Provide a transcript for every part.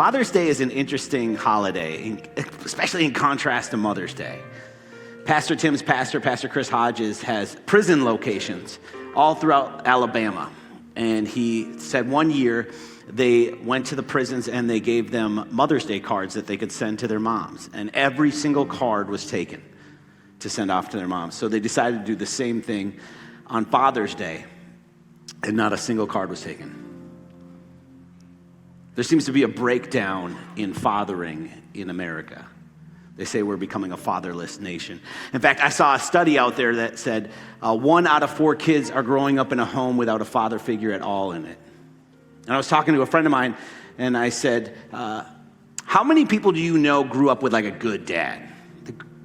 Father's Day is an interesting holiday, especially in contrast to Mother's Day. Pastor Tim's Pastor Chris Hodges, has prison locations all throughout Alabama. And he said one year they went to the prisons and they gave them Mother's Day cards that they could send to their moms. And every single card was taken to send off to their moms. So they decided to do the same thing on Father's Day, and not a single card was taken. There seems to be a breakdown in fathering in America. They say we're becoming a fatherless nation. In fact, I saw a study out there that said 1 out of 4 kids are growing up in a home without a father figure at all in it. And I was talking to a friend of mine, and I said, how many people do you know grew up with like a good dad?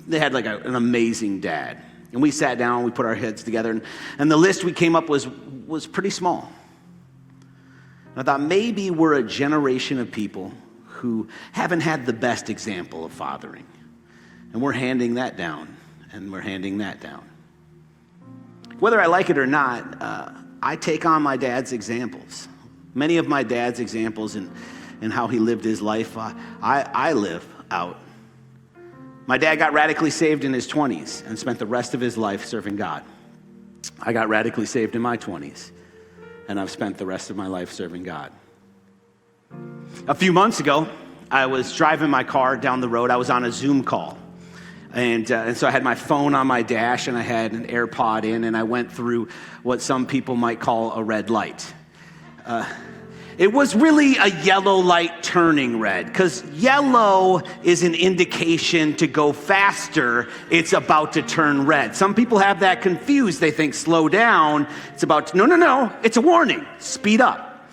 They had like an amazing dad. And we sat down, we put our heads together, and the list we came up was pretty small. And I thought maybe we're a generation of people who haven't had the best example of fathering. And we're handing that down, and we're handing that down. Whether I like it or not, I take on my dad's examples. Many of my dad's examples and how he lived his life, I live out. My dad got radically saved in his 20s and spent the rest of his life serving God. I got radically saved in my 20s, and I've spent the rest of my life serving God. A few months ago, I was driving my car down the road. I was on a Zoom call. And so I had my phone on my dash, and I had an AirPod in, and I went through what some people might call a red light. It was really a yellow light turning red, because yellow is an indication to go faster. It's about to turn red. Some people have that confused. They think slow down. It's about to, no, it's a warning. Speed up.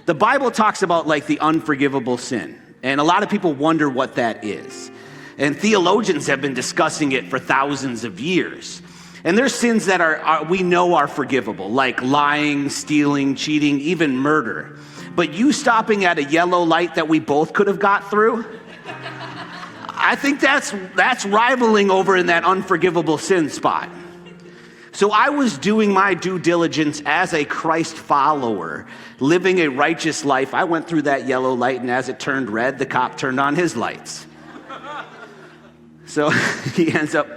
The Bible talks about like the unforgivable sin, and a lot of people wonder what that is. And theologians have been discussing it for thousands of years. And there's sins that we know are forgivable, like lying, stealing, cheating, even murder. But you stopping at a yellow light that we both could have got through, I think that's rivaling over in that unforgivable sin spot. So I was doing my due diligence as a Christ follower, living a righteous life. I went through that yellow light, and as it turned red, the cop turned on his lights. So he ends up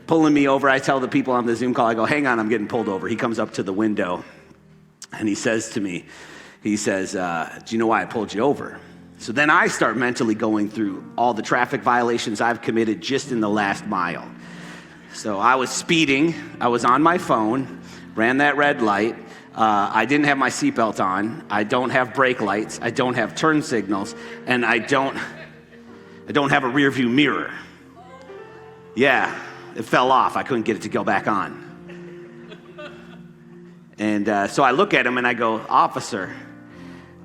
pulling me over. I tell the people on the Zoom call, I go, hang on, I'm getting pulled over. He comes up to the window, and he says to me, do you know why I pulled you over? So then I start mentally going through all the traffic violations I've committed just in the last mile. So I was speeding, I was on my phone, ran that red light, I didn't have my seatbelt on, I don't have brake lights, I don't have turn signals, and I don't have a rear view mirror. Yeah, it fell off, I couldn't get it to go back on. And so I look at him and I go, officer,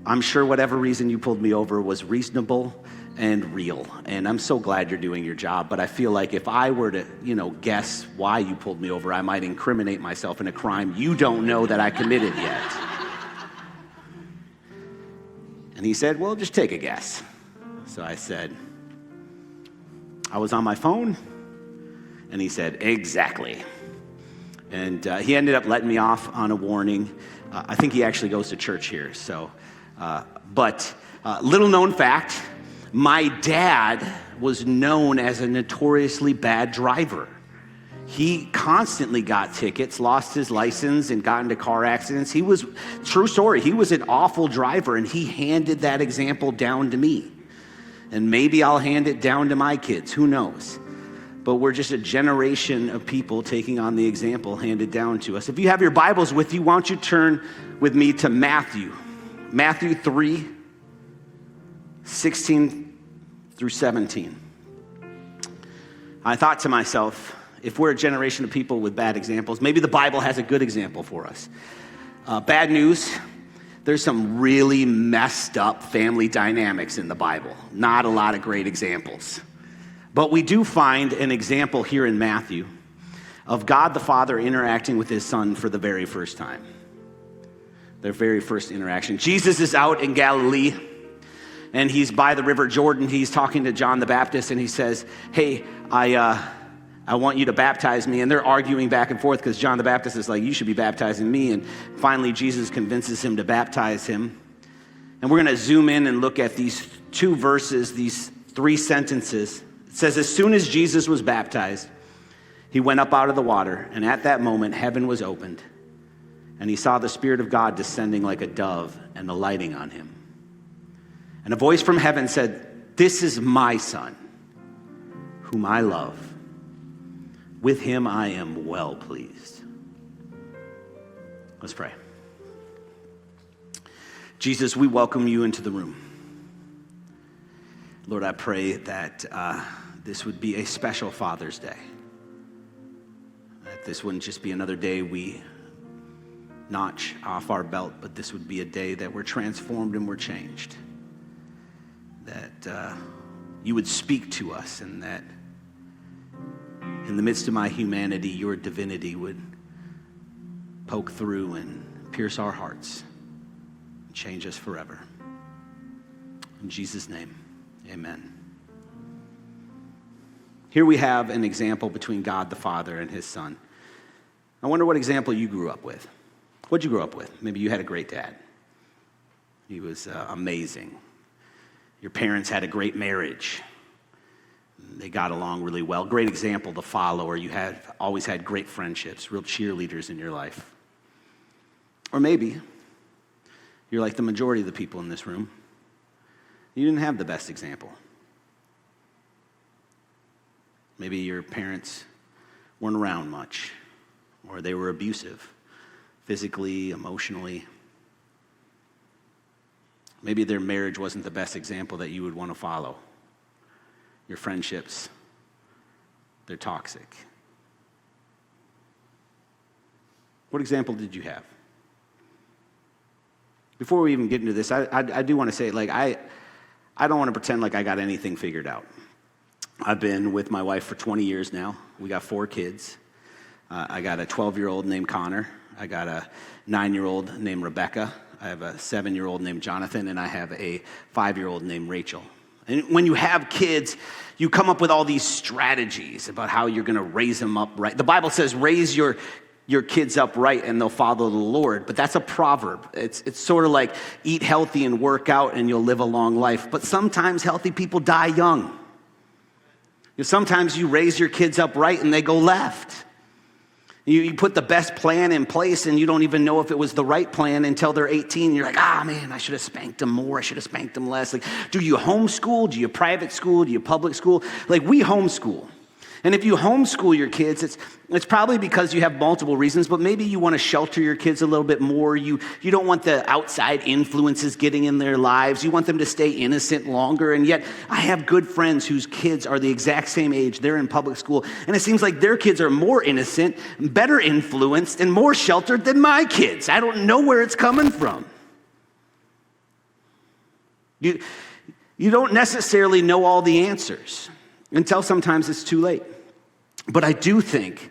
I'm sure whatever reason you pulled me over was reasonable and real, and I'm so glad you're doing your job, but I feel like if I were to, guess why you pulled me over, I might incriminate myself in a crime you don't know that I committed yet. And he said, well, just take a guess. So I said, I was on my phone, and he said, exactly. And he ended up letting me off on a warning. I think he actually goes to church here, so... But little known fact, my dad was known as a notoriously bad driver. He constantly got tickets, lost his license, and got into car accidents. True story, he was an awful driver, and he handed that example down to me. And maybe I'll hand it down to my kids, who knows? But we're just a generation of people taking on the example handed down to us. If you have your Bibles with you, why don't you turn with me to Matthew 3, 16 through 17. I thought to myself, if we're a generation of people with bad examples, maybe the Bible has a good example for us. Bad news, there's some really messed up family dynamics in the Bible. Not a lot of great examples. But we do find an example here in Matthew of God the Father interacting with his Son for the very first time. Their very first interaction. Jesus is out in Galilee, and he's by the River Jordan. He's talking to John the Baptist, and he says, hey, I want you to baptize me. And they're arguing back and forth because John the Baptist is like, you should be baptizing me. And finally, Jesus convinces him to baptize him. And we're going to zoom in and look at these two verses, these three sentences. It says, as soon as Jesus was baptized, he went up out of the water, and at that moment, heaven was opened, and he saw the Spirit of God descending like a dove and alighting on him. And a voice from heaven said, this is my Son, whom I love. With him I am well pleased. Let's pray. Jesus, we welcome you into the room. Lord, I pray that this would be a special Father's Day. That this wouldn't just be another day we notch off our belt, but this would be a day that we're transformed and we're changed. That you would speak to us, and that in the midst of my humanity, your divinity would poke through and pierce our hearts and change us forever. In Jesus' name, amen. Here we have an example between God the Father and his Son. I wonder what example you grew up with. What'd you grow up with? Maybe you had a great dad. He was amazing. Your parents had a great marriage. They got along really well. Great example to follow, or you have always had great friendships, real cheerleaders in your life. Or maybe you're like the majority of the people in this room. You didn't have the best example. Maybe your parents weren't around much, or they were abusive, physically, emotionally. Maybe their marriage wasn't the best example that you would want to follow. Your friendships, they're toxic. What example did you have? Before we even get into this, I do want to say, I don't want to pretend like I got anything figured out. I've been with my wife for 20 years now. We got 4 kids. I got a 12-year-old named Connor. I got a 9-year-old named Rebecca. I have a 7-year-old named Jonathan, and I have a 5-year-old named Rachel. And when you have kids, you come up with all these strategies about how you're going to raise them up right. The Bible says, raise your kids up right and they'll follow the Lord. But that's a proverb. It's sort of like eat healthy and work out and you'll live a long life. But sometimes healthy people die young. Sometimes you raise your kids up right and they go left. You put the best plan in place and you don't even know if it was the right plan until they're 18. You're like, man, I should have spanked them more. I should have spanked them less. Like, do you homeschool? Do you private school? Do you public school? Like, we homeschool. And if you homeschool your kids, it's probably because you have multiple reasons, but maybe you want to shelter your kids a little bit more. You don't want the outside influences getting in their lives. You want them to stay innocent longer. And yet I have good friends whose kids are the exact same age. They're in public school. And it seems like their kids are more innocent, better influenced, and more sheltered than my kids. I don't know where it's coming from. You don't necessarily know all the answers until sometimes it's too late. But I do think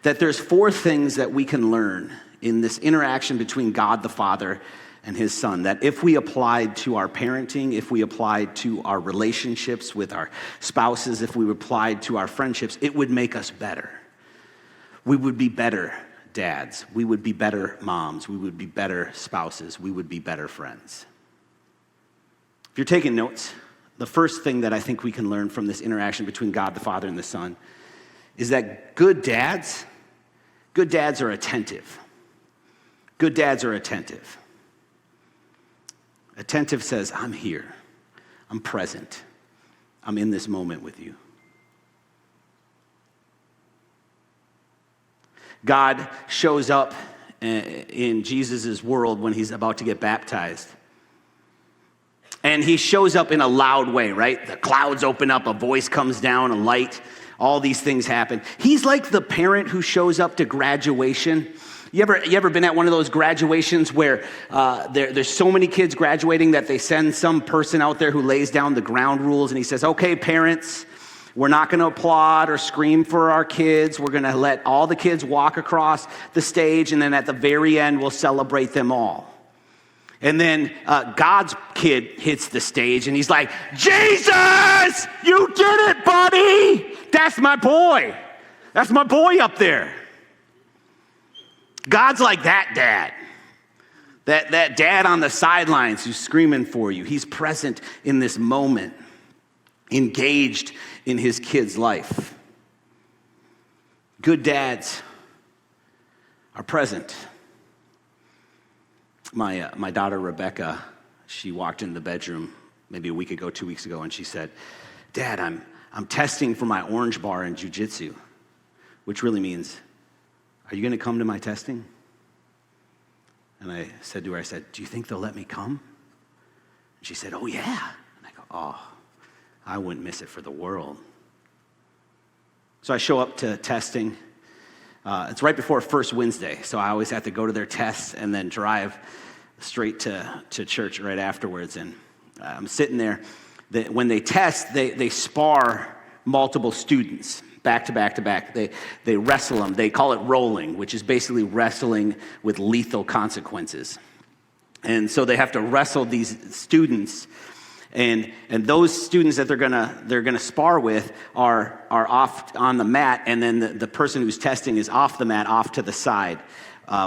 that there's 4 things that we can learn in this interaction between God the Father and his Son, that if we applied to our parenting, if we applied to our relationships with our spouses, if we applied to our friendships, it would make us better. We would be better dads. We would be better moms. We would be better spouses. We would be better friends. If you're taking notes, the first thing that I think we can learn from this interaction between God the Father and the Son is that good dads are attentive. Good dads are attentive. Attentive says, I'm here. I'm present. I'm in this moment with you. God shows up in Jesus' world when he's about to get baptized. And he shows up in a loud way, right? The clouds open up, a voice comes down, a light, all these things happen. He's like the parent who shows up to graduation. You ever been at one of those graduations where there's so many kids graduating that they send some person out there who lays down the ground rules and he says, okay, parents, we're not going to applaud or scream for our kids. We're going to let all the kids walk across the stage, and then at the very end, we'll celebrate them all. And then God's kid hits the stage and he's like, Jesus, you did it, buddy. That's my boy. That's my boy up there. God's like that dad. That dad on the sidelines who's screaming for you. He's present in this moment, engaged in his kid's life. Good dads are present. My daughter, Rebecca, she walked in the bedroom maybe a week ago, 2 weeks ago, and she said, "Dad, I'm testing for my orange bar in jiu-jitsu," which really means, "Are you going to come to my testing?" And I said to her, "Do you think they'll let me come?" And she said, "Oh, yeah." And I go, "Oh, I wouldn't miss it for the world." So I show up to testing. It's right before First Wednesday, so I always have to go to their tests and then drive straight to church right afterwards. And I'm sitting there. When they test, they spar multiple students back to back to back. They wrestle them. They call it rolling, which is basically wrestling with lethal consequences. And so they have to wrestle these students. And those students that they're gonna spar with are off on the mat, and then the person who's testing is off the mat, off to the side,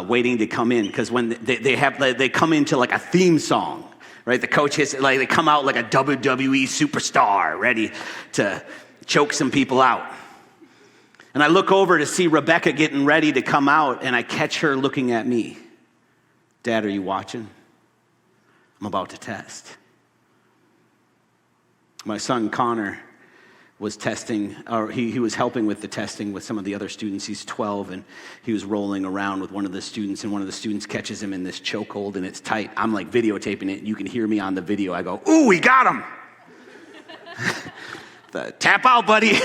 waiting to come in. Because when they come into like a theme song, right? The coach hits it, like they come out like a WWE superstar, ready to choke some people out. And I look over to see Rebecca getting ready to come out, and I catch her looking at me. "Dad, are you watching? I'm about to test." My son Connor was testing, or he was helping with the testing with some of the other students. He's 12, and he was rolling around with one of the students, and one of the students catches him in this chokehold, and it's tight. I'm like videotaping it, and you can hear me on the video. I go, "Ooh, he got him." "Tap out, buddy."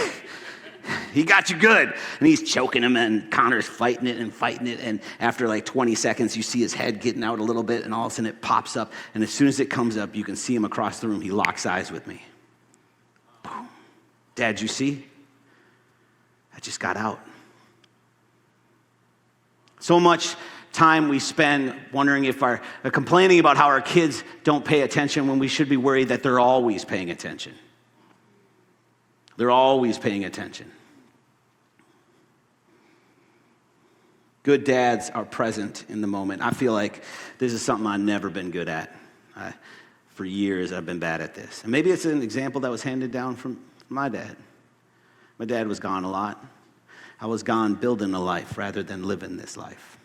"He got you good." And he's choking him, and Connor's fighting it. And after like 20 seconds, you see his head getting out a little bit, and all of a sudden it pops up. And as soon as it comes up, you can see him across the room. He locks eyes with me. Boom. "Dad, you see? I just got out." So much time we spend wondering if complaining about how our kids don't pay attention, when we should be worried that they're always paying attention. They're always paying attention. Good dads are present in the moment. I feel like this is something I've never been good at. For years, I've been bad at this. And maybe it's an example that was handed down from my dad. My dad was gone a lot. I was gone building a life rather than living this life.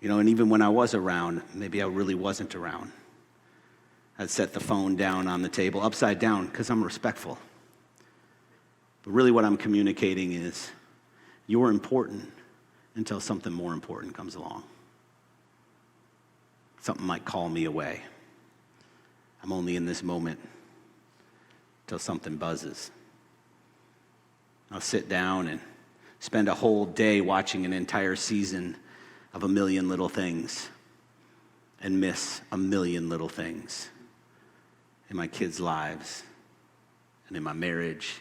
And even when I was around, maybe I really wasn't around. I'd set the phone down on the table, upside down, because I'm respectful. But really what I'm communicating is, you're important until something more important comes along. Something might call me away. I'm only in this moment till something buzzes. I'll sit down and spend a whole day watching an entire season of A Million Little Things and miss a million little things in my kids' lives and in my marriage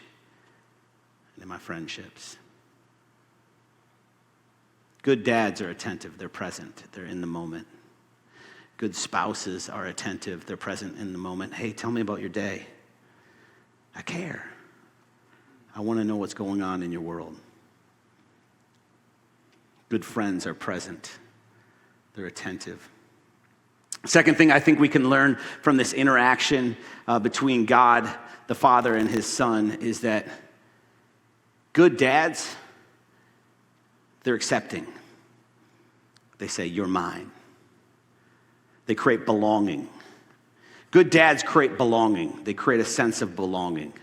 and in my friendships. Good dads are attentive. They're present. They're in the moment. Good spouses are attentive. They're present in the moment. "Hey, tell me about your day. I care. I want to know what's going on in your world." Good friends are present. They're attentive. Second thing I think we can learn from this interaction between God, the Father, and his Son is that good dads, they're accepting. They say, "You're mine." They create belonging. Good dads create belonging. They create a sense of belonging.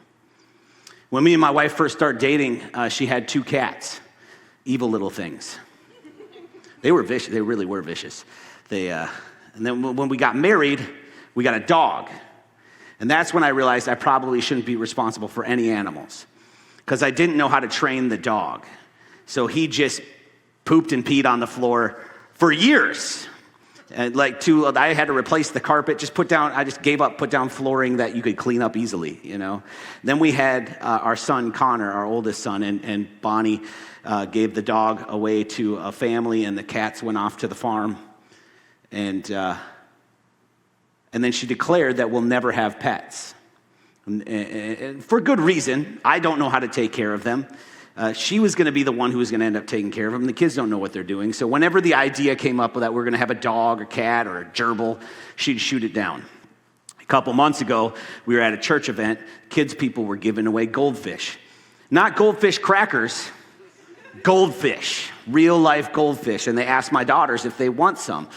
When me and my wife first started dating, she had 2 cats, evil little things. They were vicious. They really were vicious. And then when we got married, we got a dog. And that's when I realized I probably shouldn't be responsible for any animals, because I didn't know how to train the dog. So he just pooped and peed on the floor for years. And I had to replace the carpet, I just gave up, put down flooring that you could clean up easily, Then we had our son, Connor, our oldest son, and Bonnie gave the dog away to a family, and the cats went off to the farm. And then she declared that we'll never have pets. And for good reason. I don't know how to take care of them. she was going to be the one who was going to end up taking care of them. The kids don't know what they're doing. So whenever the idea came up that we're going to have a dog, a cat, or a gerbil, she'd shoot it down. A couple months ago, we were at a church event. Kids people were giving away goldfish. Not goldfish crackers, goldfish, real life goldfish. And they asked my daughters if they want some.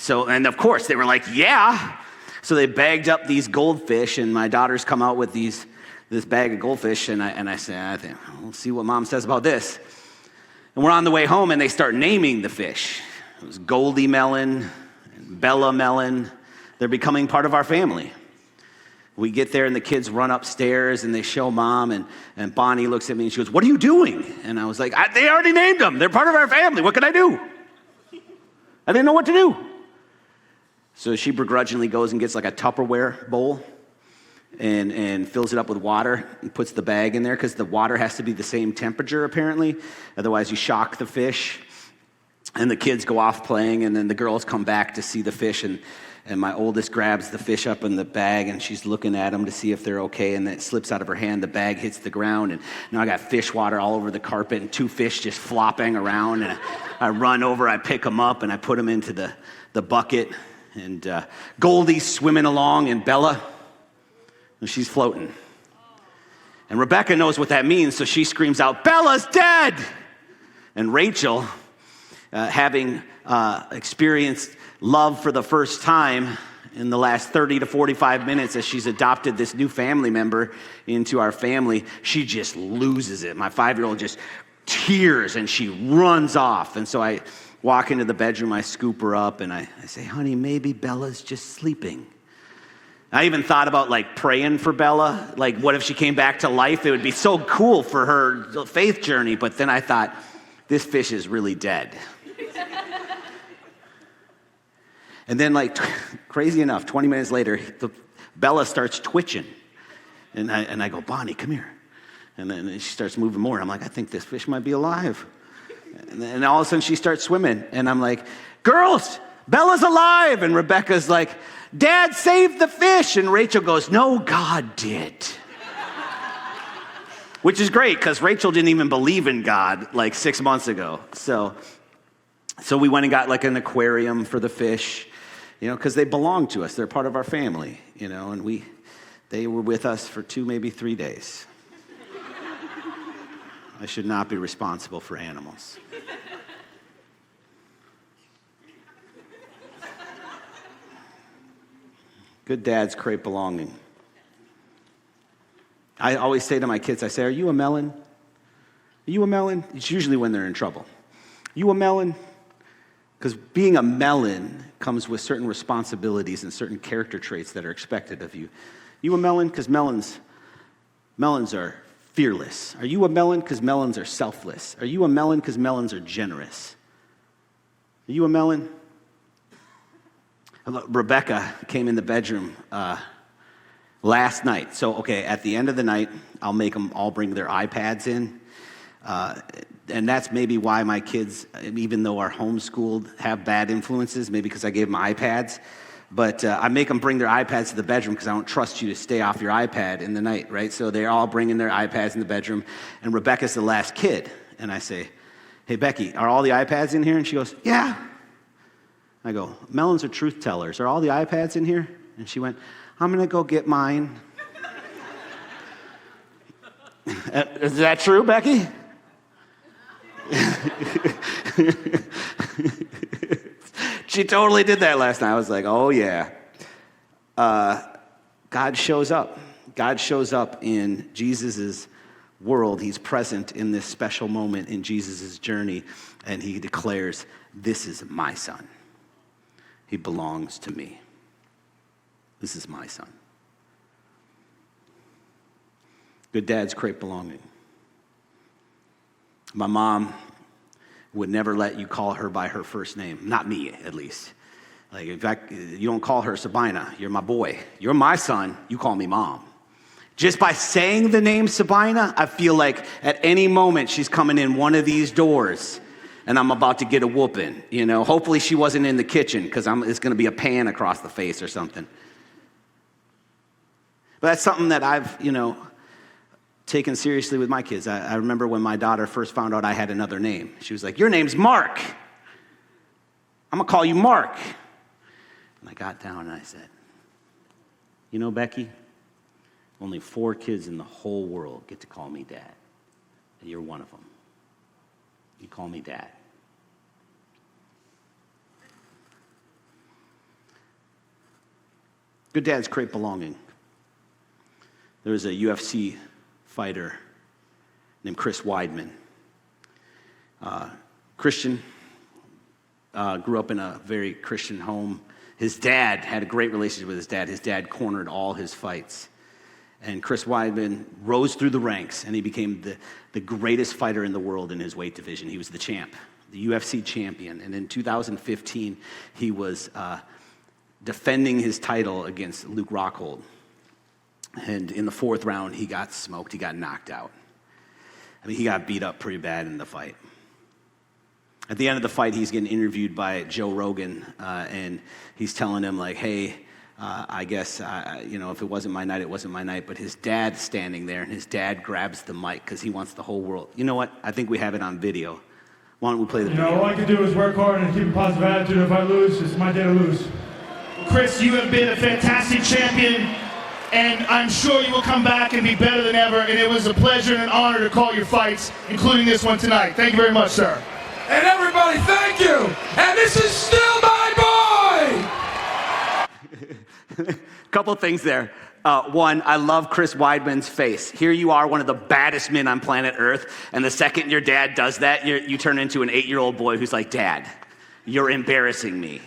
And of course, they were like, yeah. So they bagged up these goldfish, and my daughters come out with this bag of goldfish, and I say, I think, we'll see what Mom says about this. And we're on the way home, and they start naming the fish. It was Goldie Mellen and Bella Mellen. They're becoming part of our family. We get there, and the kids run upstairs, and they show Mom, and Bonnie looks at me, and she goes, what are you doing? And I was like, they already named them. They're part of our family. What can I do? I didn't know what to do. So she begrudgingly goes and gets like a Tupperware bowl, and fills it up with water and puts the bag in there because the water has to be the same temperature, apparently. Otherwise, you shock the fish. And the kids go off playing, and then the girls come back to see the fish, and my oldest grabs the fish up in the bag, and she's looking at them to see if they're okay, and then it slips out of her hand. The bag hits the ground, and now I got fish water all over the carpet and 2 fish just flopping around, and I run over, I pick them up, and I put them into the bucket, and Goldie's swimming along, and Bella, and she's floating. And Rebecca knows what that means, so she screams out, Bella's dead! And Rachel, having experienced love for the first time in the last 30 to 45 minutes as she's adopted this new family member into our family, she just loses it. My 5-year-old just tears, and she runs off. And so I walk into the bedroom, I scoop her up, and I say, honey, maybe Bella's just sleeping. I even thought about like praying for Bella. Like, what if she came back to life? It would be so cool for her faith journey. But then I thought, this fish is really dead. And then, like, crazy enough, 20 minutes later, Bella starts twitching. And I go, Bonnie, come here. And then she starts moving more. I'm like, I think this fish might be alive. And all of a sudden, she starts swimming. And I'm like, girls, Bella's alive. And Rebecca's like, Dad saved the fish. And Rachel goes, no, God did. Which is great, because Rachel didn't even believe in God like 6 months ago. So we went and got like an aquarium for the fish, because they belong to us. They're part of our family, and they were with us for 2, maybe 3 days. I should not be responsible for animals. Good dads create belonging. I always say to my kids, I say, are you a Mellen? Are you a Mellen? It's usually when they're in trouble. You a Mellen? Because being a Mellen comes with certain responsibilities and certain character traits that are expected of you. You a Mellen? Because melons are fearless. Are you a Mellen? Because melons are selfless. Are you a Mellen? Because melons are generous. Are you a Mellen? Rebecca came in the bedroom last night. So, okay, at the end of the night, I'll make them all bring their iPads in. And that's maybe why my kids, even though are homeschooled, have bad influences, maybe because I gave them iPads. But I make them bring their iPads to the bedroom because I don't trust you to stay off your iPad in the night, right? So they're all bringing their iPads in the bedroom. And Rebecca's the last kid. And I say, hey, Becky, are all the iPads in here? And she goes, yeah. I go, Mellens are truth tellers. Are all the iPads in here? And she went, I'm going to go get mine. Is that true, Becky? She totally did that last night. I was like, oh, yeah. God shows up. God shows up in Jesus' world. He's present in this special moment in Jesus' journey, and he declares, this is my son. He belongs to me. This is my son. Good dads create belonging. My mom would never let you call her by her first name. Not me, at least. Like, in fact, you don't call her Sabina. You're my boy. You're my son. You call me mom. Just by saying the name Sabina, I feel like at any moment she's coming in one of these doors and I'm about to get a whooping. Hopefully she wasn't in the kitchen because it's going to be a pan across the face or something. But that's something that I've, taken seriously with my kids. I remember when my daughter first found out I had another name. She was like, your name's Mark. I'm going to call you Mark. And I got down and I said, you know, Becky, only 4 kids in the whole world get to call me Dad. And you're one of them. You call me Dad. Good dads create belonging. There was a UFC fighter named Chris Weidman. Christian, grew up in a very Christian home. His dad had a great relationship with his dad. His dad cornered all his fights. And Chris Weidman rose through the ranks, and he became the greatest fighter in the world in his weight division. He was the champ, the UFC champion. And in 2015, he was defending his title against Luke Rockhold. And in the 4th round, he got smoked. He got knocked out. I mean, he got beat up pretty bad in the fight. At the end of the fight, he's getting interviewed by Joe Rogan, and he's telling him, like, hey, I guess, if it wasn't my night, it wasn't my night. But his dad's standing there, and his dad grabs the mic because he wants the whole world. You know what? I think we have it on video. Why don't we play the video? All I can do is work hard and keep a positive attitude. If I lose, it's my day to lose. Chris, you have been a fantastic champion, and I'm sure you will come back and be better than ever. And it was a pleasure and an honor to call your fights, including this one tonight. Thank you very much, sir. And everybody, thank you. And this is still my boy. Couple things there. One, I love Chris Weidman's face. Here you are, one of the baddest men on planet Earth, and the second your dad does that, you turn into an 8-year-old boy who's like, Dad, you're embarrassing me.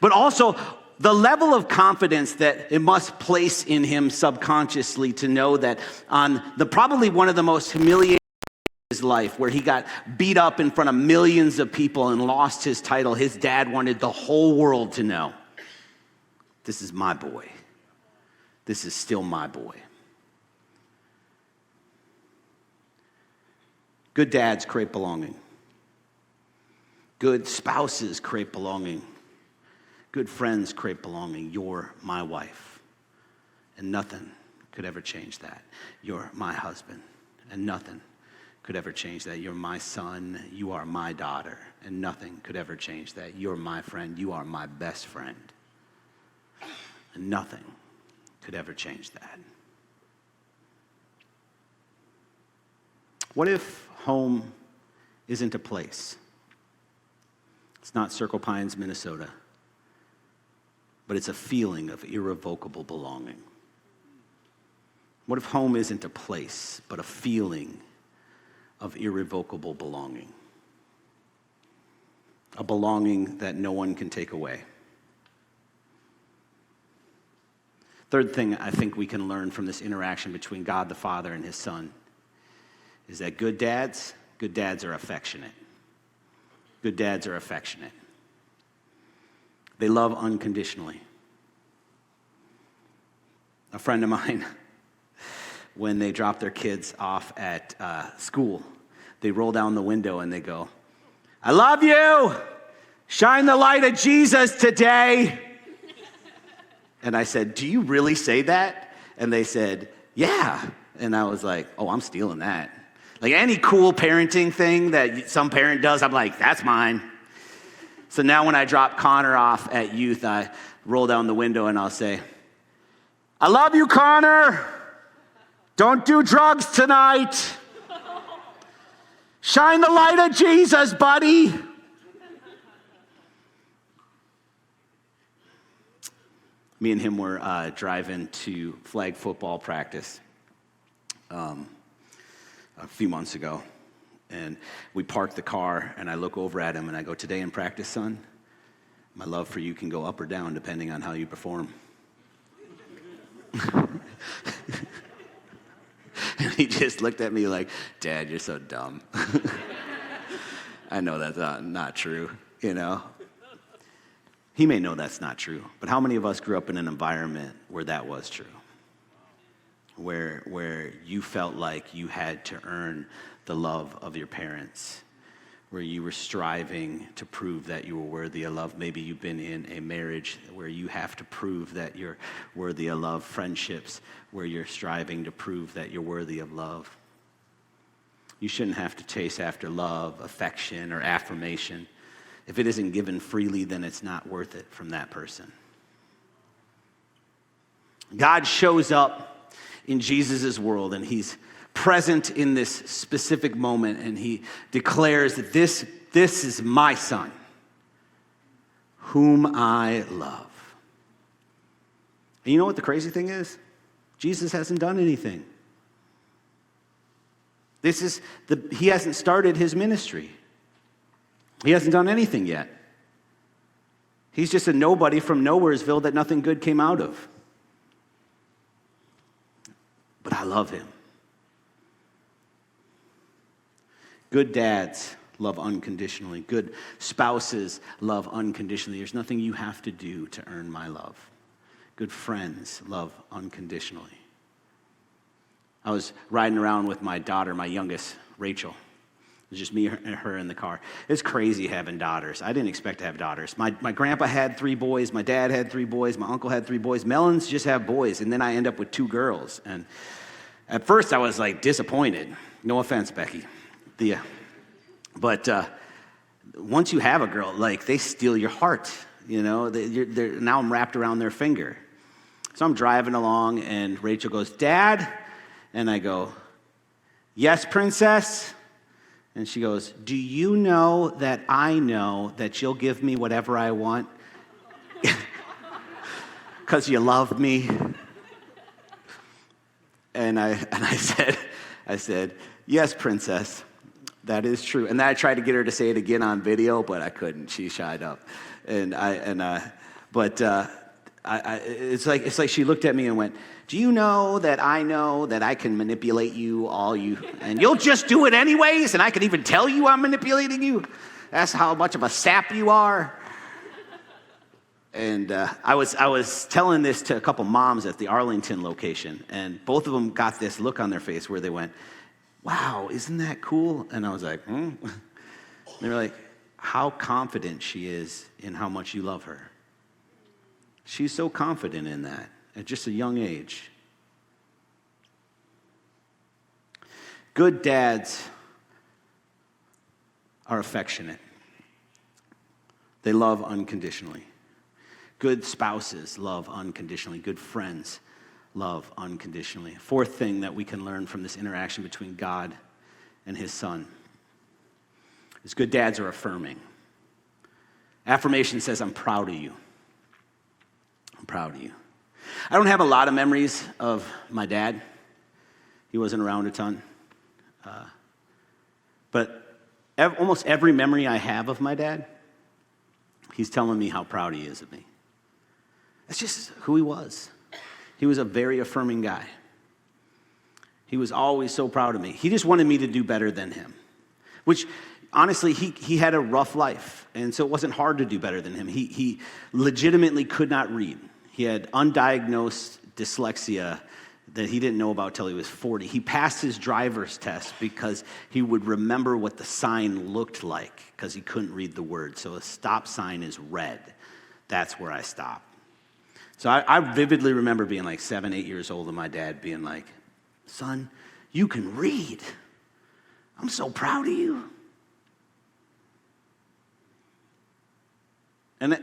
But also, the level of confidence that it must place in him subconsciously to know that on probably one of the most humiliating of his life, where he got beat up in front of millions of people and lost his title, his dad wanted the whole world to know, this is my boy. This is still my boy. Good dads create belonging. Good spouses create belonging. Good friends create belonging. You're my wife, and nothing could ever change that. You're my husband, and nothing could ever change that. You're my son. You are my daughter, and nothing could ever change that. You're my friend. You are my best friend, and nothing could ever change that. What if home isn't a place? It's not Circle Pines, Minnesota, but it's a feeling of irrevocable belonging. What if home isn't a place, but a feeling of irrevocable belonging? A belonging that no one can take away. Third thing I think we can learn from this interaction between God the Father and his Son is that good dads are affectionate. Good dads are affectionate. They love unconditionally. A friend of mine, when they drop their kids off at school, they roll down the window and they go, I love you. Shine the light of Jesus today. And I said, do you really say that? And they said, yeah. And I was like, oh, I'm stealing that. Like any cool parenting thing that some parent does, I'm like, that's mine. So now when I drop Connor off at youth, I roll down the window and I'll say, I love you, Connor. Don't do drugs tonight. Shine the light of Jesus, buddy. Me and him were driving to flag football practice a few months ago. And we parked the car, and I look over at him, and I go, today in practice, son, my love for you can go up or down depending on how you perform. And he just looked at me like, Dad, you're so dumb. I know that's not true, you know. He may know that's not true, but how many of us grew up in an environment where that was true? Where you felt like you had to earn the love of your parents, where you were striving to prove that you were worthy of love. Maybe you've been in a marriage where you have to prove that you're worthy of love. Friendships where you're striving to prove that you're worthy of love. You shouldn't have to chase after love, affection, or affirmation. If it isn't given freely, then it's not worth it from that person. God shows up in Jesus' world, and he's present in this specific moment, and he declares that this is my son, whom I love. And you know what the crazy thing is? Jesus hasn't done anything. He hasn't started his ministry. He hasn't done anything yet. He's just a nobody from Nowheresville that nothing good came out of. But I love him. Good dads love unconditionally. Good spouses love unconditionally. There's nothing you have to do to earn my love. Good friends love unconditionally. I was riding around with my daughter, my youngest, Rachel. It was just me and her in the car. It's crazy having daughters. I didn't expect to have daughters. My grandpa had 3 boys. My dad had 3 boys. My uncle had 3 boys. Mellens just have boys. And then I end up with 2 girls. And at first I was like disappointed. No offense, Becky. But once you have a girl, like they steal your heart. You know, now I'm wrapped around their finger. So I'm driving along and Rachel goes, "Dad?" And I go, "Yes, princess?" And she goes, "Do you know that I know that you'll give me whatever I want? Because you love me." And I said, "Yes, princess, that is true." And then I tried to get her to say it again on video, but I couldn't. She shied up. It's like she looked at me and went, "Do you know that I can manipulate you and you'll just do it anyways, and I can even tell you I'm manipulating you? That's how much of a sap you are." And I was telling this to a couple moms at the Arlington location, and both of them got this look on their face where they went, "Wow, isn't that cool?" And I was like, "Hmm." They were like, "How confident she is in how much you love her." She's so confident in that at just a young age. Good dads are affectionate. They love unconditionally. Good spouses love unconditionally. Good friends love unconditionally. 4th thing that we can learn from this interaction between God and his son is good dads are affirming. Affirmation says, "I'm proud of you. I'm proud of you." I don't have a lot of memories of my dad. He wasn't around a ton. But almost every memory I have of my dad, he's telling me how proud he is of me. That's just who he was. He was a very affirming guy. He was always so proud of me. He just wanted me to do better than him, which honestly, he had a rough life, and so it wasn't hard to do better than him. He legitimately could not read. He had undiagnosed dyslexia that he didn't know about till he was 40. He passed his driver's test because he would remember what the sign looked like because he couldn't read the word. So a stop sign is red. That's where I stop. So I vividly remember being like 7, 8 years old and my dad being like, "Son, you can read. I'm so proud of you." And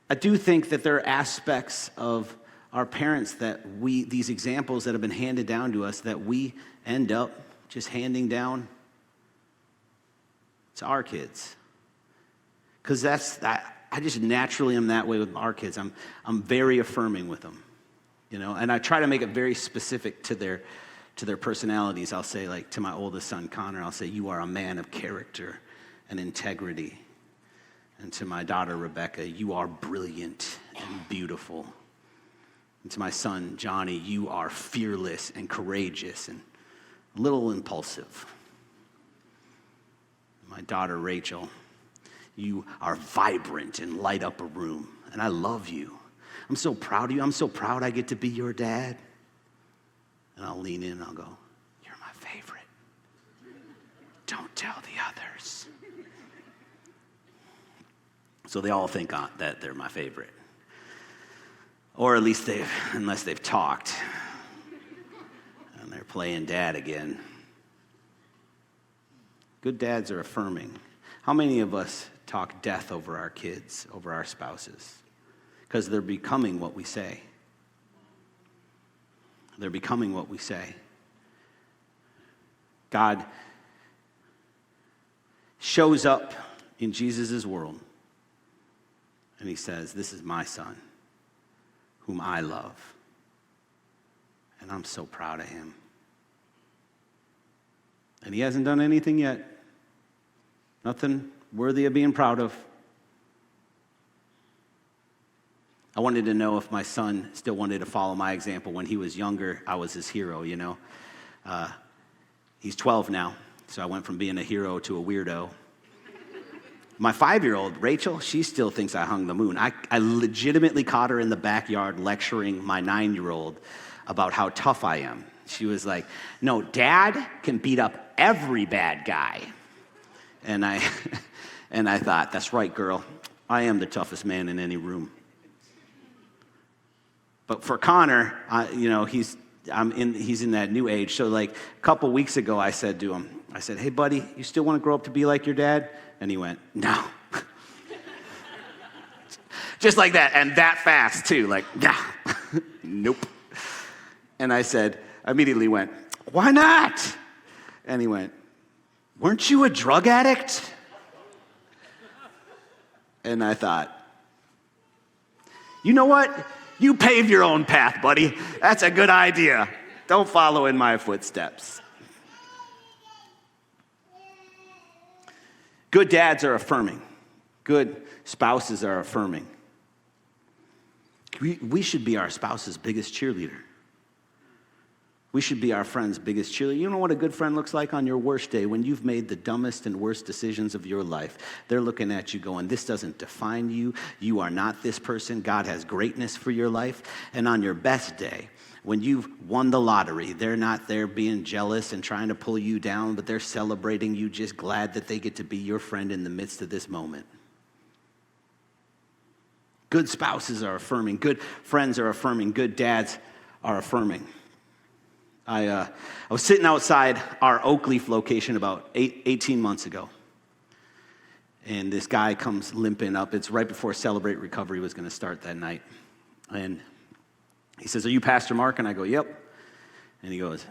I do think that there are aspects of our parents these examples that have been handed down to us that we end up just handing down to our kids. Because I just naturally am that way with our kids. I'm very affirming with them, you know, and I try to make it very specific to their personalities. I'll say, like, to my oldest son, Connor, I'll say, "You are a man of character and integrity." And to my daughter, Rebecca, "You are brilliant and beautiful." And to my son, Johnny, "You are fearless and courageous and a little impulsive." My daughter, Rachel, "You are vibrant and light up a room. And I love you. I'm so proud of you. I'm so proud I get to be your dad." And I'll lean in and I'll go, "You're my favorite. Don't tell the others." So they all think that they're my favorite. Or at least unless they've talked. And they're playing dad again. Good dads are affirming. How many of us talk death over our kids, over our spouses? Because they're becoming what we say. They're becoming what we say. God shows up in Jesus' world, and he says, this is my son, whom I love. And I'm so proud of him. And he hasn't done anything yet. Nothing worthy of being proud of. I wanted to know if my son still wanted to follow my example. When he was younger, I was his hero, you know. He's 12 now, so I went from being a hero to a weirdo. My 5-year-old, Rachel, she still thinks I hung the moon. I legitimately caught her in the backyard lecturing my 9-year-old about how tough I am. She was like, no, Dad can beat up every bad guy. And I thought, that's right, girl. I am the toughest man in any room. But for Connor, he's in that new age. So like a couple weeks ago, I said to him, hey, buddy, you still want to grow up to be like your dad? And he went, no. Just like that, and that fast, too. Like, nah, nope. And I immediately went, why not? And he went, weren't you a drug addict? And I thought, you know what? You pave your own path, buddy. That's a good idea. Don't follow in my footsteps. Good dads are affirming. Good spouses are affirming. We should be our spouse's biggest cheerleader. We should be our friend's biggest cheerleader. You know what a good friend looks like on your worst day? When you've made the dumbest and worst decisions of your life, they're looking at you going, this doesn't define you. You are not this person. God has greatness for your life. And on your best day, when you've won the lottery, they're not there being jealous and trying to pull you down, but they're celebrating you, just glad that they get to be your friend in the midst of this moment. Good spouses are affirming. Good friends are affirming. Good dads are affirming. I was sitting outside our Oakleaf location about 18 months ago. And this guy comes limping up. It's right before Celebrate Recovery was going to start that night. And he says, are you Pastor Mark? And I go, yep. And he goes,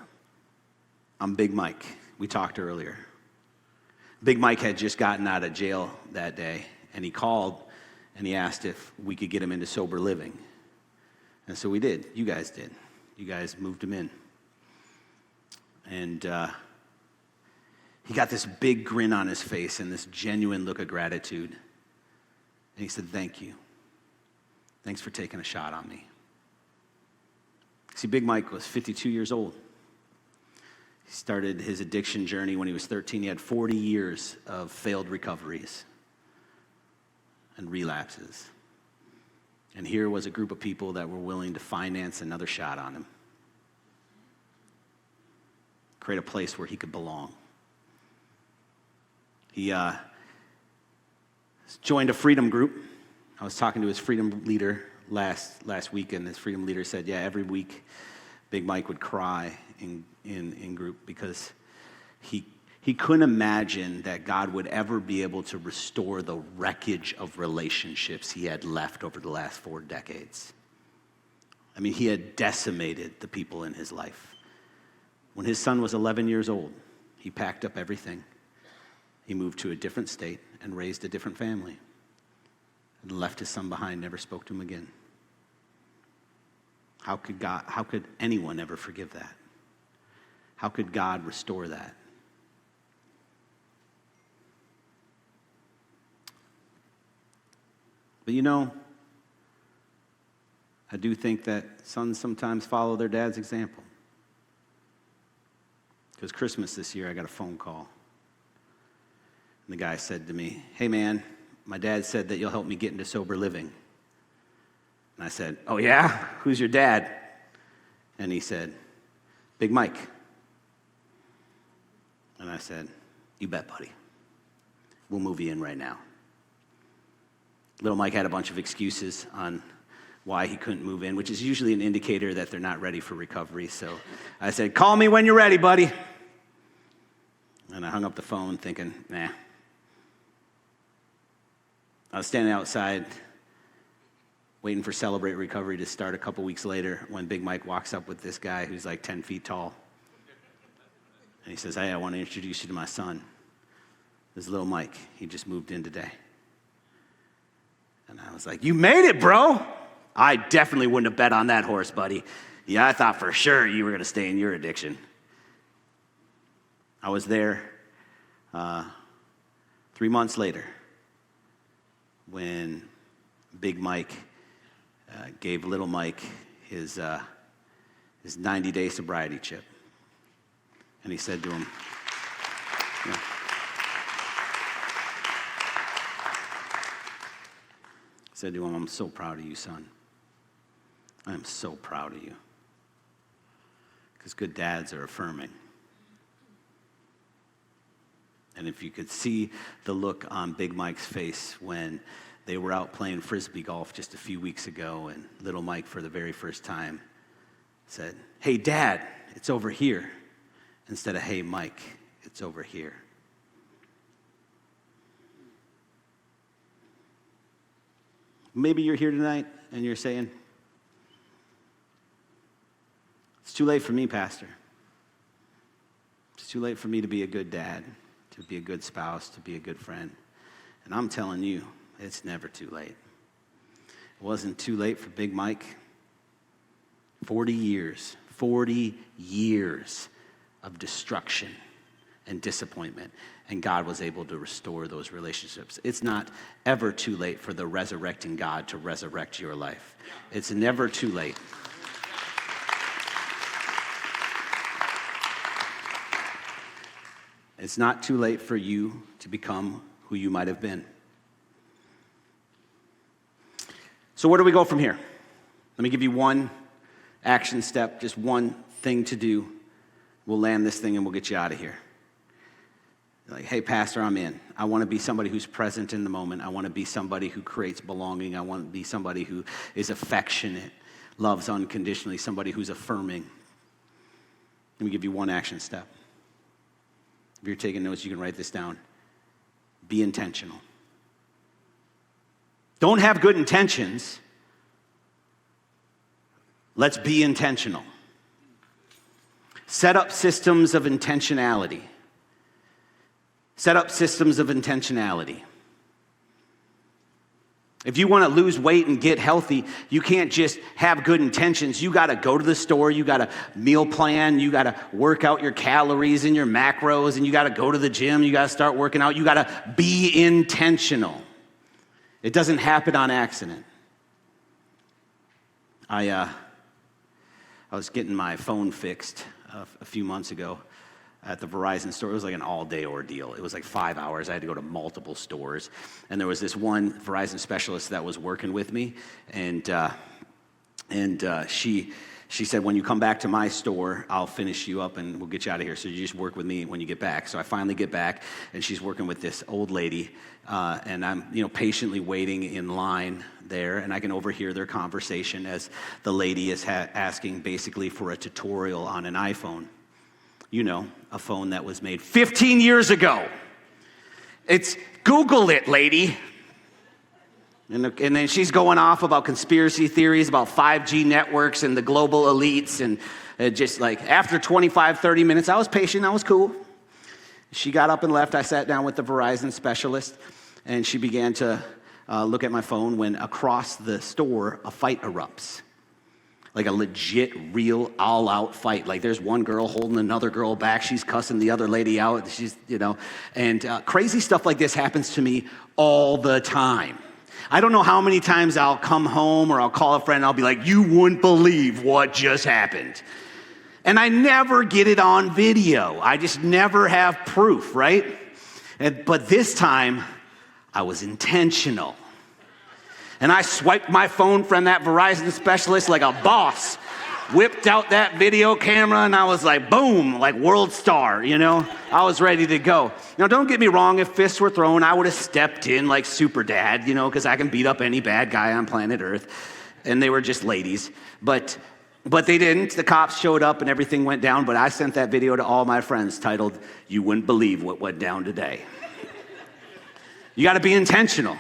I'm Big Mike. We talked earlier. Big Mike had just gotten out of jail that day. And he called and he asked if we could get him into sober living. And so we did. You guys did. You guys moved him in. And he got this big grin on his face and this genuine look of gratitude. And he said, thank you. Thanks for taking a shot on me. See, Big Mike was 52 years old. He started his addiction journey when he was 13. He had 40 years of failed recoveries and relapses. And here was a group of people that were willing to finance another shot on him. Create a place where he could belong. He joined a freedom group. I was talking to his freedom leader last week, and his freedom leader said, yeah, every week Big Mike would cry in group because he couldn't imagine that God would ever be able to restore the wreckage of relationships he had left over the last 4 decades. I mean, he had decimated the people in his life. When his son was 11 years old, he packed up everything. He moved to a different state and raised a different family and left his son behind, never spoke to him again. How could anyone ever forgive that? How could God restore that? But you know, I do think that sons sometimes follow their dad's example. Because Christmas this year, I got a phone call. And the guy said to me, hey man, my dad said that you'll help me get into sober living. And I said, oh yeah? Who's your dad? And he said, Big Mike. And I said, you bet, buddy. We'll move you in right now. Little Mike had a bunch of excuses on why he couldn't move in, which is usually an indicator that they're not ready for recovery. So I said, call me when you're ready, buddy. And I hung up the phone thinking, nah. I was standing outside waiting for Celebrate Recovery to start a couple weeks later when Big Mike walks up with this guy who's like 10 feet tall. And he says, hey, I want to introduce you to my son. This is little Mike. He just moved in today. And I was like, you made it, bro. I definitely wouldn't have bet on that horse, buddy. Yeah, I thought for sure you were going to stay in your addiction. I was there 3 months later when Big Mike gave little Mike his 90-day sobriety chip. And he said to him, I'm so proud of you, son. I am so proud of you. Because good dads are affirming. And if you could see the look on Big Mike's face when they were out playing Frisbee golf just a few weeks ago, and little Mike, for the very first time, said, hey, Dad, it's over here. Instead of, hey, Mike, it's over here. Maybe you're here tonight and you're saying, it's too late for me, Pastor. It's too late for me to be a good dad, to be a good spouse, to be a good friend. And I'm telling you, it's never too late. It wasn't too late for Big Mike. 40 years of destruction and disappointment, and God was able to restore those relationships. It's not ever too late for the resurrecting God to resurrect your life. It's never too late. It's not too late for you to become who you might have been. So where do we go from here? Let me give you one action step, just one thing to do. We'll land this thing and we'll get you out of here. Like, hey, Pastor, I'm in. I want to be somebody who's present in the moment. I want to be somebody who creates belonging. I want to be somebody who is affectionate, loves unconditionally, somebody who's affirming. Let me give you one action step. If you're taking notes, you can write this down. Be intentional. Don't have good intentions. Let's be intentional. Set up systems of intentionality. Set up systems of intentionality. If you want to lose weight and get healthy, you can't just have good intentions. You got to go to the store, you got to meal plan, you got to work out your calories and your macros, and you got to go to the gym, you got to start working out. You got to be intentional. It doesn't happen on accident. I was getting my phone fixed a few months ago at the Verizon store. It was like an all-day ordeal. It was like 5 hours. I had to go to multiple stores. And there was this one Verizon specialist that was working with me, and she said, when you come back to my store, I'll finish you up and we'll get you out of here. So you just work with me when you get back. So I finally get back, and she's working with this old lady, and I'm patiently waiting in line there, and I can overhear their conversation as the lady is asking basically for a tutorial on an iPhone. A phone that was made 15 years ago. It's Google it, lady. And then she's going off about conspiracy theories about 5G networks and the global elites. And just like after 25, 30 minutes, I was patient, I was cool. She got up and left. I sat down with the Verizon specialist, and she began to look at my phone when across the store, a fight erupts. Like a legit, real, all-out fight. Like there's one girl holding another girl back. She's cussing the other lady out. And crazy stuff like this happens to me all the time. I don't know how many times I'll come home or I'll call a friend and I'll be like, you wouldn't believe what just happened. And I never get it on video. I just never have proof, right? But this time, I was intentional. And I swiped my phone from that Verizon specialist like a boss. whipped out that video camera, and I was like, boom, like world star, you know? I was ready to go. Now, don't get me wrong, if fists were thrown, I would have stepped in like super dad, you know, because I can beat up any bad guy on planet Earth. And they were just ladies. But they didn't. The cops showed up and everything went down, but I sent that video to all my friends titled, "You Wouldn't Believe What Went Down Today." You got to be intentional.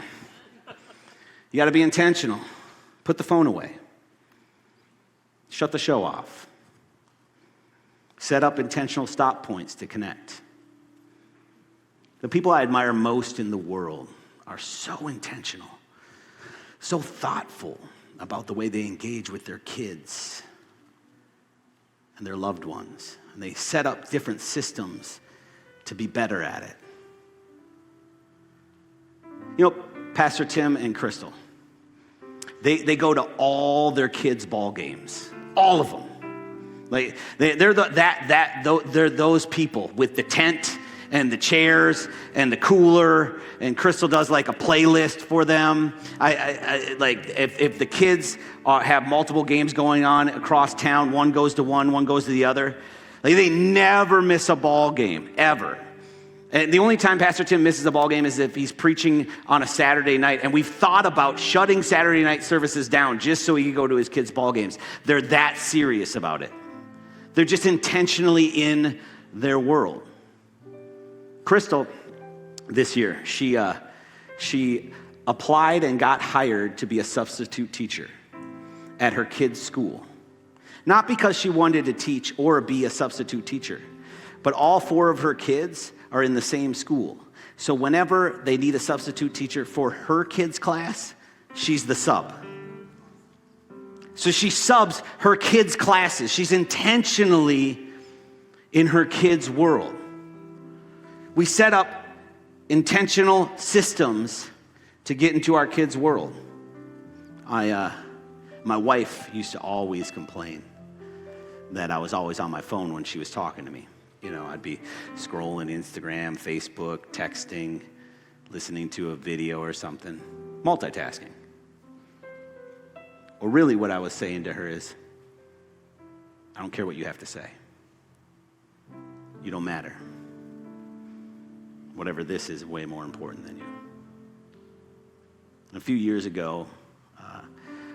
You got to be intentional. Put the phone away. Shut the show off. Set up intentional stop points to connect. The people I admire most in the world are so intentional, so thoughtful about the way they engage with their kids and their loved ones. And they set up different systems to be better at it. You know, Pastor Tim and Crystal, they go to all their kids' ball games, all of them. Like they're those people with the tent and the chairs and the cooler, and Crystal does like a playlist for them. I like if the kids have multiple games going on across town, one goes to one goes to the other. Like they never miss a ball game ever. And the only time Pastor Tim misses a ball game is if he's preaching on a Saturday night, and we've thought about shutting Saturday night services down just so he can go to his kids' ball games. They're that serious about it. They're just intentionally in their world. Crystal, this year, she applied and got hired to be a substitute teacher at her kids' school. Not because she wanted to teach or be a substitute teacher, but all 4 of her kids are in the same school. So whenever they need a substitute teacher for her kids' class, she's the sub. So she subs her kids' classes. She's intentionally in her kids' world. We set up intentional systems to get into our kids' world. My wife used to always complain that I was always on my phone when she was talking to me. You know, I'd be scrolling Instagram, Facebook, texting, listening to a video or something, multitasking. Well, really what I was saying to her is, I don't care what you have to say. You don't matter. Whatever this is way more important than you. A few years ago,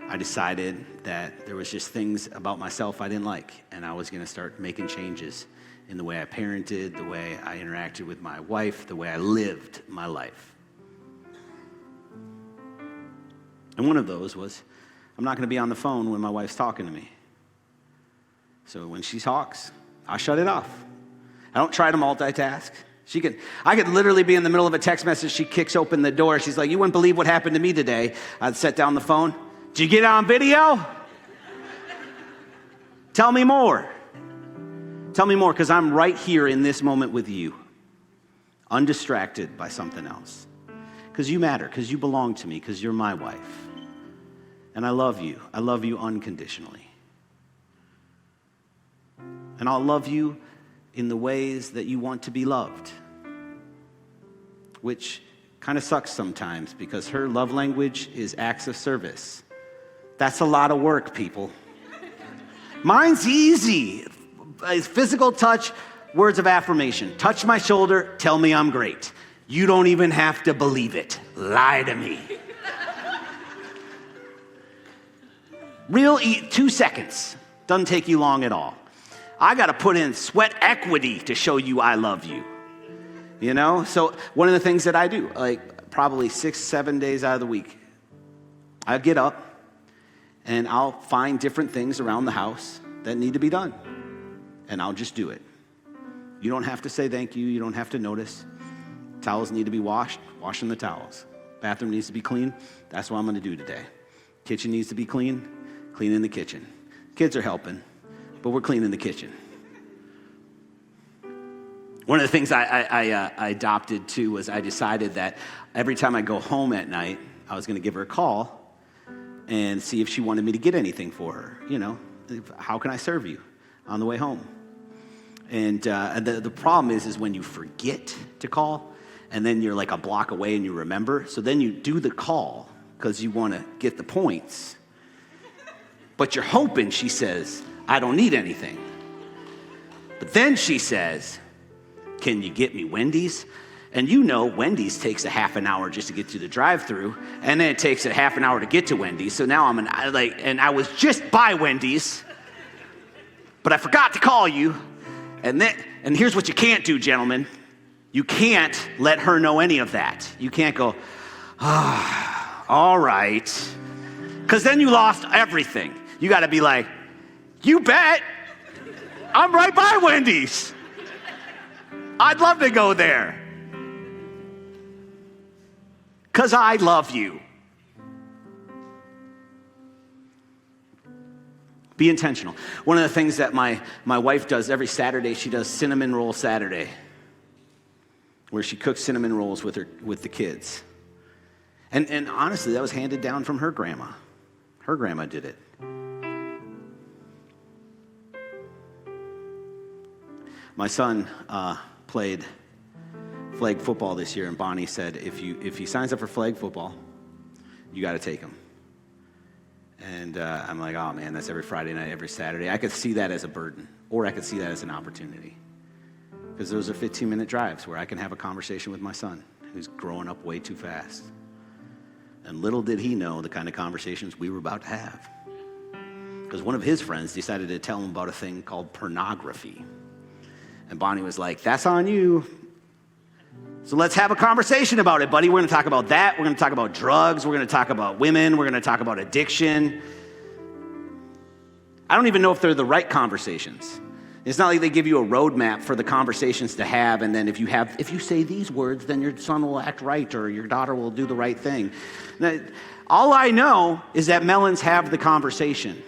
I decided that there was just things about myself I didn't like, and I was going to start making changes in the way I parented, the way I interacted with my wife, the way I lived my life. And one of those was, I'm not going to be on the phone when my wife's talking to me. So when she talks, I shut it off. I don't try to multitask. I could literally be in the middle of a text message. She kicks open the door. She's like, "You wouldn't believe what happened to me today." I'd set down the phone. "Did you get it on video? Tell me more. Tell me more, because I'm right here in this moment with you, undistracted by something else. Because you matter, because you belong to me, because you're my wife. And I love you. I love you unconditionally. And I'll love you in the ways that you want to be loved." Which kind of sucks sometimes, because her love language is acts of service. That's a lot of work, people. Mine's easy. Physical touch, words of affirmation. Touch my shoulder, tell me I'm great. You don't even have to believe it. Lie to me. Real 2 seconds. Doesn't take you long at all. I got to put in sweat equity to show you I love you. You know? So one of the things that I do, like probably 6-7 days out of the week, I get up and I'll find different things around the house that need to be done. And I'll just do it. You don't have to say thank you. You don't have to notice. Towels need to be washed. Washing the towels. Bathroom needs to be clean. That's what I'm going to do today. Kitchen needs to be clean. Cleaning the kitchen. Kids are helping, but we're cleaning the kitchen. One of the things I adopted too was I decided that every time I go home at night, I was going to give her a call and see if she wanted me to get anything for her. You know, how can I serve you on the way home? And the problem is when you forget to call, and then you're like a block away and you remember. So then you do the call because you want to get the points. But you're hoping she says, I don't need anything. But then she says, can you get me Wendy's? And you know Wendy's takes a half an hour just to get through the drive-thru, and then it takes a half an hour to get to Wendy's. So now and I was just by Wendy's, but I forgot to call you. And here's what you can't do, gentlemen. You can't let her know any of that. You can't go, all right. Because then you lost everything. You got to be like, you bet. I'm right by Wendy's. I'd love to go there. Because I love you. Be intentional. One of the things that my wife does every Saturday, she does Cinnamon Roll Saturday, where she cooks cinnamon rolls with the kids. And honestly, that was handed down from her grandma. Her grandma did it. My son played flag football this year, and Bonnie said, if he signs up for flag football, you got to take him. And I'm like, oh man, that's every Friday night, every Saturday. I could see that as a burden, or I could see that as an opportunity. Because those are 15-minute drives where I can have a conversation with my son, who's growing up way too fast. And little did he know the kind of conversations we were about to have. Because one of his friends decided to tell him about a thing called pornography. And Bonnie was like, that's on you. So let's have a conversation about it, buddy. We're going to talk about that. We're going to talk about drugs. We're going to talk about women. We're going to talk about addiction. I don't even know if they're the right conversations. It's not like they give you a roadmap for the conversations to have, and then if you say these words, then your son will act right or your daughter will do the right thing. Now, all I know is that Mellens have the conversation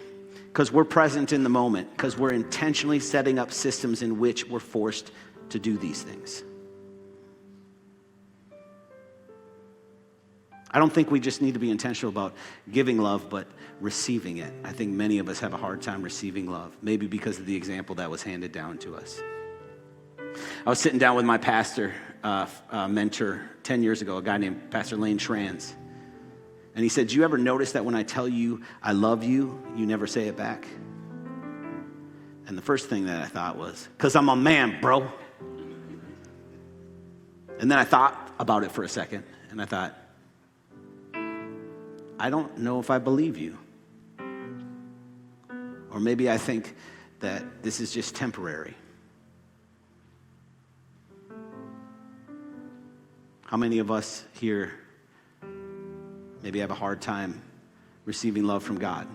because we're present in the moment, because we're intentionally setting up systems in which we're forced to do these things. I don't think we just need to be intentional about giving love, but receiving it. I think many of us have a hard time receiving love, maybe because of the example that was handed down to us. I was sitting down with my pastor mentor 10 years ago, a guy named Pastor Lane Schranz. And he said, do you ever notice that when I tell you I love you, you never say it back? And the first thing that I thought was, because I'm a man, bro. And then I thought about it for a second, and I thought, I don't know if I believe you. Or maybe I think that this is just temporary. How many of us here maybe have a hard time receiving love from God?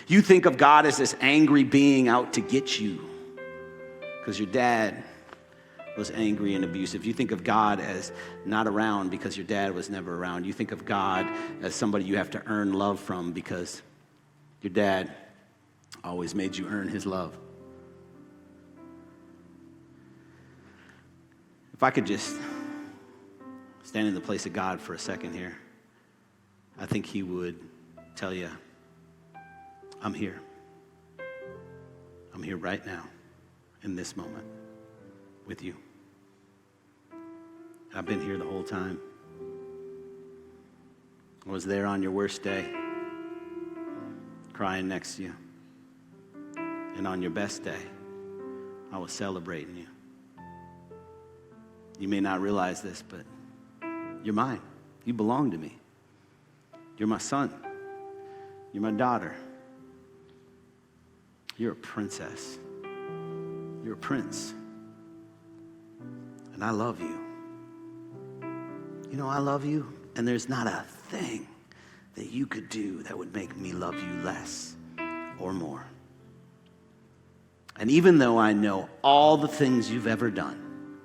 You think of God as this angry being out to get you because your dad was angry and abusive. You think of God as not around because your dad was never around. You think of God as somebody you have to earn love from because your dad always made you earn his love. If I could just stand in the place of God for a second here, I think he would tell you, I'm here. I'm here right now, in this moment, with you. I've been here the whole time. I was there on your worst day, crying next to you. And on your best day, I was celebrating you. You may not realize this, but you're mine. You belong to me. You're my son. You're my daughter. You're a princess. You're a prince. And I love you. You know, I love you, and there's not a thing that you could do that would make me love you less or more. And even though I know all the things you've ever done,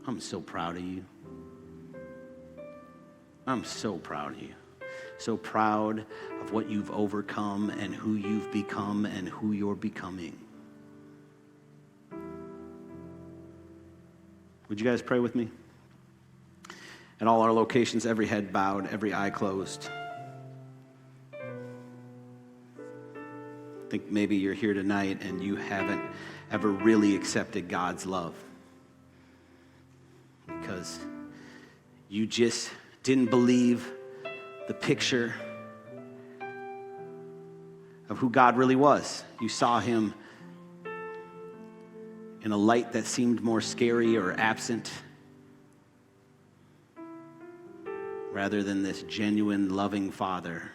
I'm so proud of you. I'm so proud of you. So proud of what you've overcome and who you've become and who you're becoming. Would you guys pray with me? At all our locations, every head bowed, every eye closed. I think maybe you're here tonight and you haven't ever really accepted God's love because you just didn't believe the picture of who God really was. You saw him in a light that seemed more scary or absent, rather than this genuine, loving Father.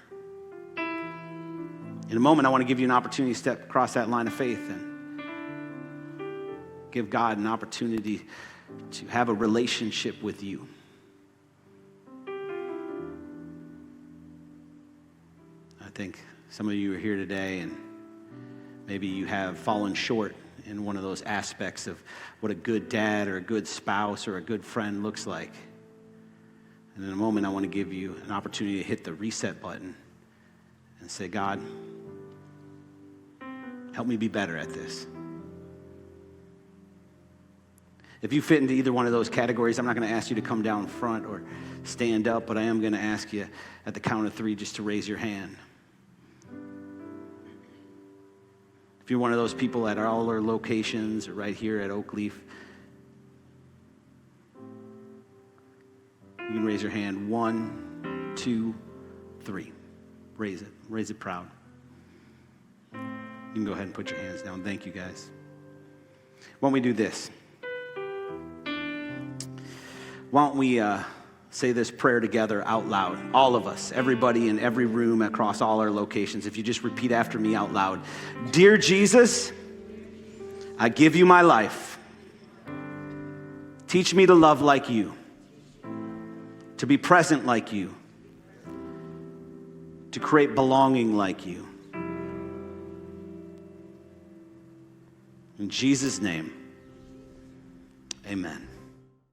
In a moment, I want to give you an opportunity to step across that line of faith and give God an opportunity to have a relationship with you. I think some of you are here today and maybe you have fallen short in one of those aspects of what a good dad or a good spouse or a good friend looks like. And in a moment, I want to give you an opportunity to hit the reset button and say, God, help me be better at this. If you fit into either one of those categories, I'm not going to ask you to come down front or stand up, but I am going to ask you at the count of 3 just to raise your hand. If you're one of those people at all our locations or right here at Oak Leaf, you can raise your hand. 1, 2, 3. Raise it. Raise it proud. You can go ahead and put your hands down. Thank you, guys. Why don't we do this? Why don't we say this prayer together out loud? All of us, everybody in every room across all our locations. If you just repeat after me out loud. Dear Jesus, I give you my life. Teach me to love like you, to be present like you, to create belonging like you. In Jesus' name, amen.